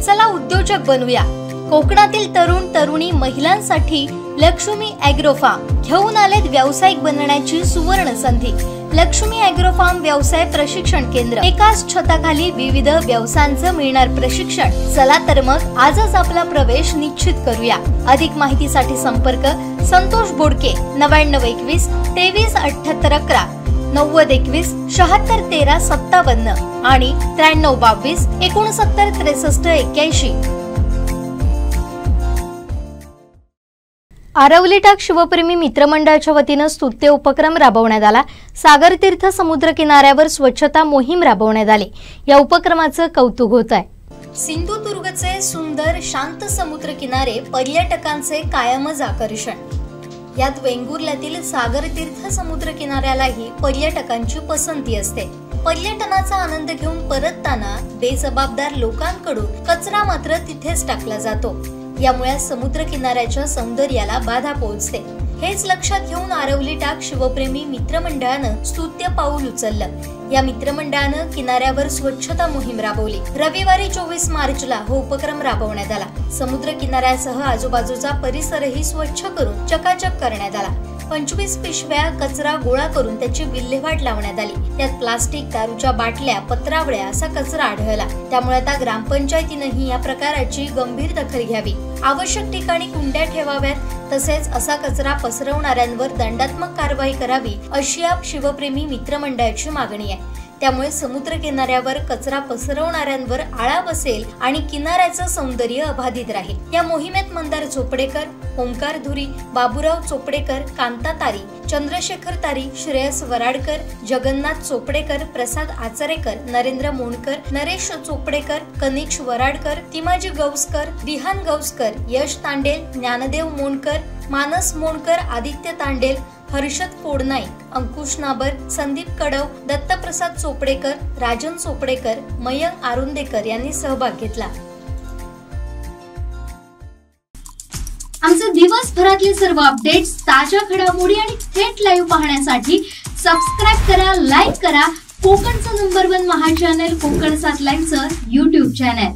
चला उद्योजक बनूया। कोकणातील तरुण तरुणी महिलांसाठी लक्ष्मी ॲग्रो फार्म घेऊन आलेत व्यावसायिक बनण्याची सुवर्ण संधी। लक्ष्मी ॲग्रो फार्म व्यवसाय प्रशिक्षण केंद्र, एकाच छताखाली विविध व्यवसायांचं मिळणार प्रशिक्षण। चला तर मग आजच आपला प्रवेश निश्चित करूया। अधिक माहितीसाठी संपर्क संतोष बोडके 9921 237811 9021 7613 57 आणि 9322 69 63 81। आरवली टाक शिवप्रेमी मित्रमंडळाच्या वतीने स्तुत्य उपक्रम राबवण्यात आला। सागर तीर्थ समुद्र किनाऱ्यावर स्वच्छता मोहीम राबवण्यात आली। या उपक्रमाचं कौतुक होत आहे। सिंधुदुर्गचे सुंदर शांत समुद्र किनारे पर्यटकांचे कायमच आकर्षण। यात वेंगुर्ल्यातील सागर तीर्थ समुद्र किनाऱ्यालाही पर्यटकांची पसंती असते। पर्यटनाचा आनंद घेऊन परतताना बेजबाबदार लोकांकडून कचरा मात्र तिथेच टाकला जातो। यामुळे समुद्र किनाऱ्याच्या सौंदर्याला बाधा पोहोचते। हेच लक्षात घेऊन आरवली टाक शिवप्रेमी मित्रमंडळानं स्तुत्य पाऊल उचललं। या मित्रमंडळानं किनाऱ्यावर स्वच्छता मोहीम राबवली। रविवारी 24 मार्चला हा उपक्रम राबवण्यात आला। समुद्र किनाऱ्यासह आजूबाजूचा परिसरही स्वच्छ करून चकाचक करण्यात आला। 25 पिशव्या कचरा गोळा करून त्याची विल्हेवाट लावण्यात आली। त्यात प्लास्टिक, दारूच्या बाटल्या, पत्रावळ्या असा कचरा आढळला। त्यामुळे आता ग्रामपंचायतीनेही या प्रकाराची गंभीर दखल घ्यावी। आवश्यक ठिकाणी कुंड्या ठेवाव्यात, तसेच असा कचरा पसरवणाऱ्यांवर दंडात्मक कारवाई करावी अशी या शिवप्रेमी मित्रमंडळाची मागणी आहे। त्यामुळे समुद्र किनाऱ्यावर कचरा पसरवणाऱ्यांवर आळा बसेल आणि किनाऱ्याचं सौंदर्य अबाधित राहील। या मोहिमेत मंदार चोपडेकर, ओंकार धुरी, बाबूराव चोपडेकर, कांता तारी, चंद्रशेखर तारी, श्रेयस वराडकर, जगन्नाथ चोपडेकर, प्रसाद आचरेकर, नरेंद्र मोणकर, नरेश चोपडेकर, कनिक्ष वराडकर, तिमाजी गौस्कर, विहान गौस्कर, यश तांडेल, ज्ञानदेव मोणकर, मानस मोणकर, आदित्य तांडेल, हर्षद फोडनाईक, अंकुश नाबर, संदीप कडव, दत्तप्रसाद चोपडेकर, राजन चोपडेकर, मयंक आरुंदेकर यांनी सहभाग घेतला। आमचे दिवसभरातले सर्व अपडेट्स, ताज्या घडामोडी आणि थेट लाईव्ह पाहण्यासाठी सबस्क्राइब करा, लाईक करा कोकणचं नंबर 1 महा चॅनल कोकण 7 लाईव्हचं YouTube चॅनल।